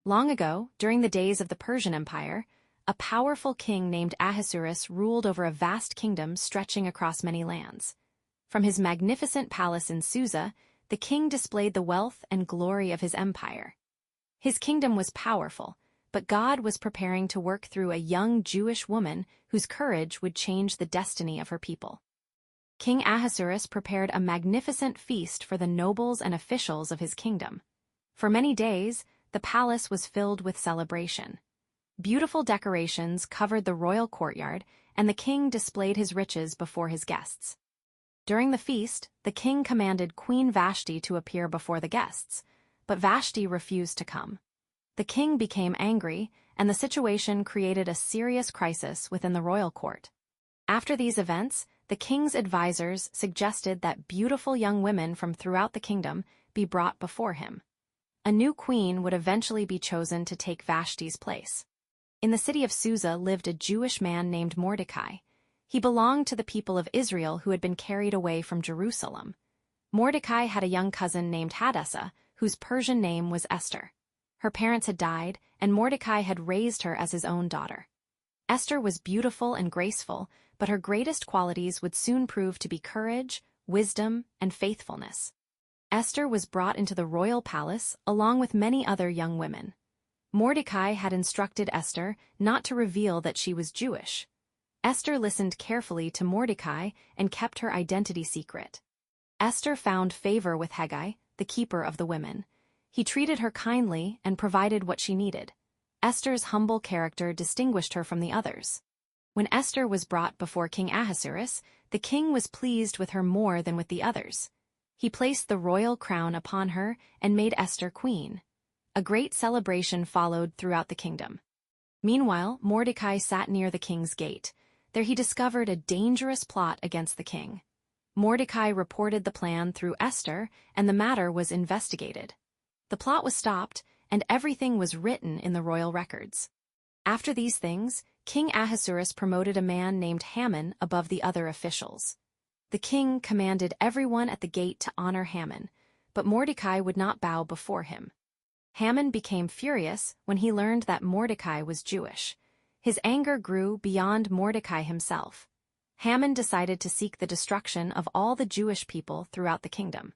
Long ago, during the days of the Persian Empire, a powerful king named Ahasuerus ruled over a vast kingdom stretching across many lands. From his magnificent palace in Susa, the king displayed the wealth and glory of his empire. His kingdom was powerful, but God was preparing to work through a young Jewish woman whose courage would change the destiny of her people. King Ahasuerus prepared a magnificent feast for the nobles and officials of his kingdom. For many days, the palace was filled with celebration. Beautiful decorations covered the royal courtyard, and the king displayed his riches before his guests. During the feast, the king commanded Queen Vashti to appear before the guests, but Vashti refused to come. The king became angry, and the situation created a serious crisis within the royal court. After these events, the king's advisors suggested that beautiful young women from throughout the kingdom be brought before him. A new queen would eventually be chosen to take Vashti's place. In the city of Susa lived a Jewish man named Mordecai. He belonged to the people of Israel who had been carried away from Jerusalem. Mordecai had a young cousin named Hadassah, whose Persian name was Esther. Her parents had died, and Mordecai had raised her as his own daughter. Esther was beautiful and graceful, but her greatest qualities would soon prove to be courage, wisdom, and faithfulness. Esther was brought into the royal palace along with many other young women. Mordecai had instructed Esther not to reveal that she was Jewish. Esther listened carefully to Mordecai and kept her identity secret. Esther found favor with Hegai, the keeper of the women. He treated her kindly and provided what she needed. Esther's humble character distinguished her from the others. When Esther was brought before King Ahasuerus, the king was pleased with her more than with the others. He placed the royal crown upon her and made Esther queen. A great celebration followed throughout the kingdom. Meanwhile, Mordecai sat near the king's gate. There he discovered a dangerous plot against the king. Mordecai reported the plan through Esther, and the matter was investigated. The plot was stopped, and everything was written in the royal records. After these things, King Ahasuerus promoted a man named Haman above the other officials. The king commanded everyone at the gate to honor Haman, but Mordecai would not bow before him. Haman became furious when he learned that Mordecai was Jewish. His anger grew beyond Mordecai himself. Haman decided to seek the destruction of all the Jewish people throughout the kingdom.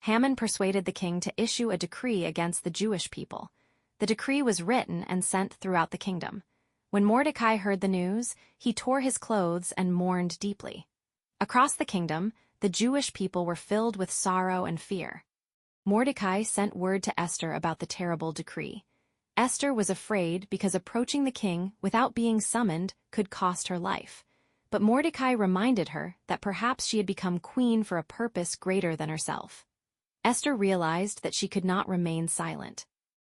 Haman persuaded the king to issue a decree against the Jewish people. The decree was written and sent throughout the kingdom. When Mordecai heard the news, he tore his clothes and mourned deeply. Across the kingdom, the Jewish people were filled with sorrow and fear. Mordecai sent word to Esther about the terrible decree. Esther was afraid because approaching the king without being summoned could cost her life. But Mordecai reminded her that perhaps she had become queen for a purpose greater than herself. Esther realized that she could not remain silent.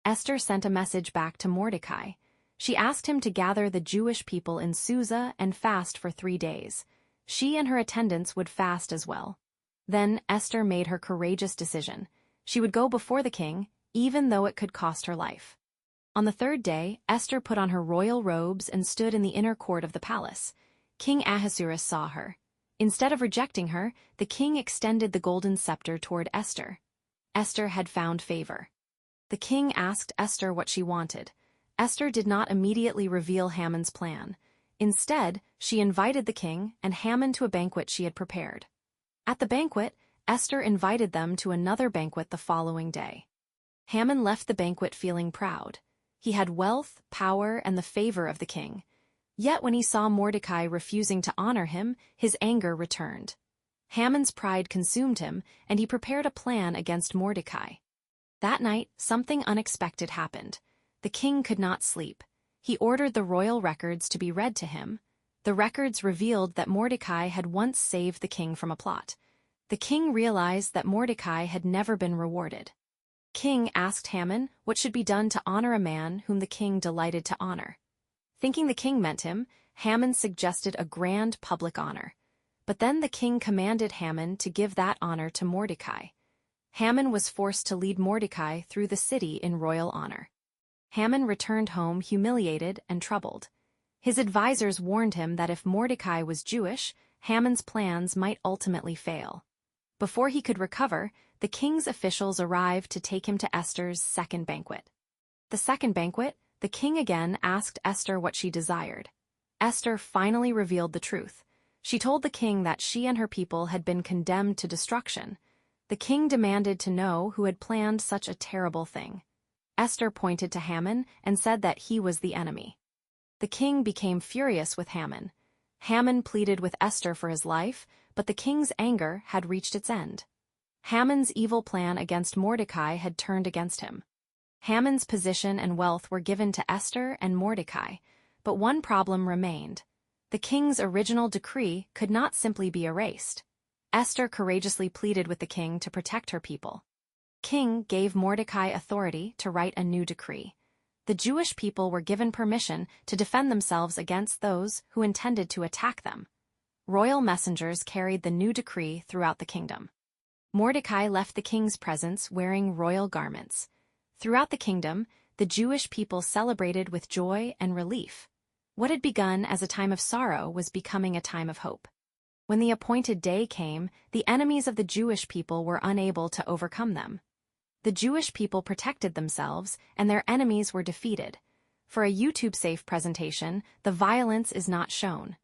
Esther sent a message back to Mordecai. She asked him to gather the Jewish people in Susa and fast for 3 days. She and her attendants would fast as well. Then Esther made her courageous decision. She would go before the king, even though it could cost her life. On the 3rd day, Esther put on her royal robes and stood in the inner court of the palace. King Ahasuerus saw her. Instead of rejecting her, the king extended the golden scepter toward Esther. Esther had found favor. The king asked Esther what she wanted. Esther did not immediately reveal Haman's plan. Instead, she invited the king and Haman to a banquet she had prepared. At the banquet, Esther invited them to another banquet the following day. Haman left the banquet feeling proud. He had wealth, power, and the favor of the king. Yet when he saw Mordecai refusing to honor him, his anger returned. Haman's pride consumed him, and he prepared a plan against Mordecai. That night, something unexpected happened. The king could not sleep. He ordered the royal records to be read to him. The records revealed that Mordecai had once saved the king from a plot. The king realized that Mordecai had never been rewarded. King asked Haman what should be done to honor a man whom the king delighted to honor. Thinking the king meant him, Haman suggested a grand public honor. But then the king commanded Haman to give that honor to Mordecai. Haman was forced to lead Mordecai through the city in royal honor. Haman returned home humiliated and troubled. His advisors warned him that if Mordecai was Jewish, Haman's plans might ultimately fail. Before he could recover, the king's officials arrived to take him to Esther's second banquet. The second banquet, the king again asked Esther what she desired. Esther finally revealed the truth. She told the king that she and her people had been condemned to destruction. The king demanded to know who had planned such a terrible thing. Esther pointed to Haman and said that he was the enemy. The king became furious with Haman. Haman pleaded with Esther for his life, but the king's anger had reached its end. Haman's evil plan against Mordecai had turned against him. Haman's position and wealth were given to Esther and Mordecai, but one problem remained. The king's original decree could not simply be erased. Esther courageously pleaded with the king to protect her people. King gave Mordecai authority to write a new decree. The Jewish people were given permission to defend themselves against those who intended to attack them. Royal messengers carried the new decree throughout the kingdom. Mordecai left the king's presence wearing royal garments. Throughout the kingdom, the Jewish people celebrated with joy and relief. What had begun as a time of sorrow was becoming a time of hope. When the appointed day came, the enemies of the Jewish people were unable to overcome them. The Jewish people protected themselves, and their enemies were defeated. For a YouTube-safe presentation, the violence is not shown.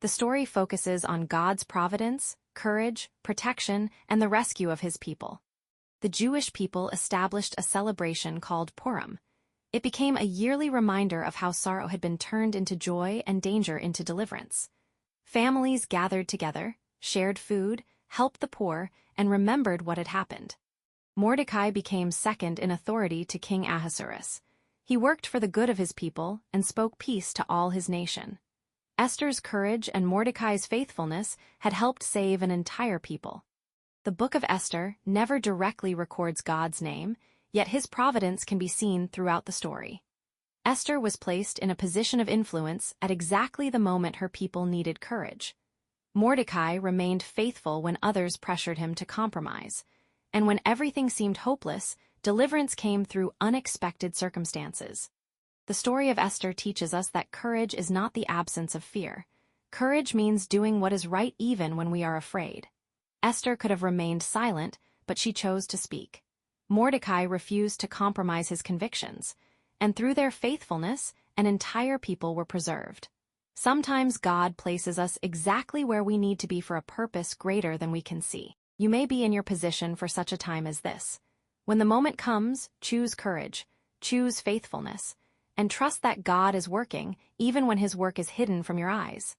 The story focuses on God's providence, courage, protection, and the rescue of his people. The Jewish people established a celebration called Purim. It became a yearly reminder of how sorrow had been turned into joy and danger into deliverance. Families gathered together, shared food, helped the poor, and remembered what had happened. Mordecai became second in authority to King Ahasuerus. He worked for the good of his people and spoke peace to all his nation. Esther's courage and Mordecai's faithfulness had helped save an entire people. The Book of Esther never directly records God's name, yet his providence can be seen throughout the story. Esther was placed in a position of influence at exactly the moment her people needed courage. Mordecai remained faithful when others pressured him to compromise, and when everything seemed hopeless, deliverance came through unexpected circumstances. The story of Esther teaches us that courage is not the absence of fear. Courage means doing what is right even when we are afraid. Esther could have remained silent, but she chose to speak. Mordecai refused to compromise his convictions, and through their faithfulness, an entire people were preserved. Sometimes God places us exactly where we need to be for a purpose greater than we can see. You may be in your position for such a time as this. When the moment comes, choose courage, choose faithfulness, and trust that God is working even when his work is hidden from your eyes.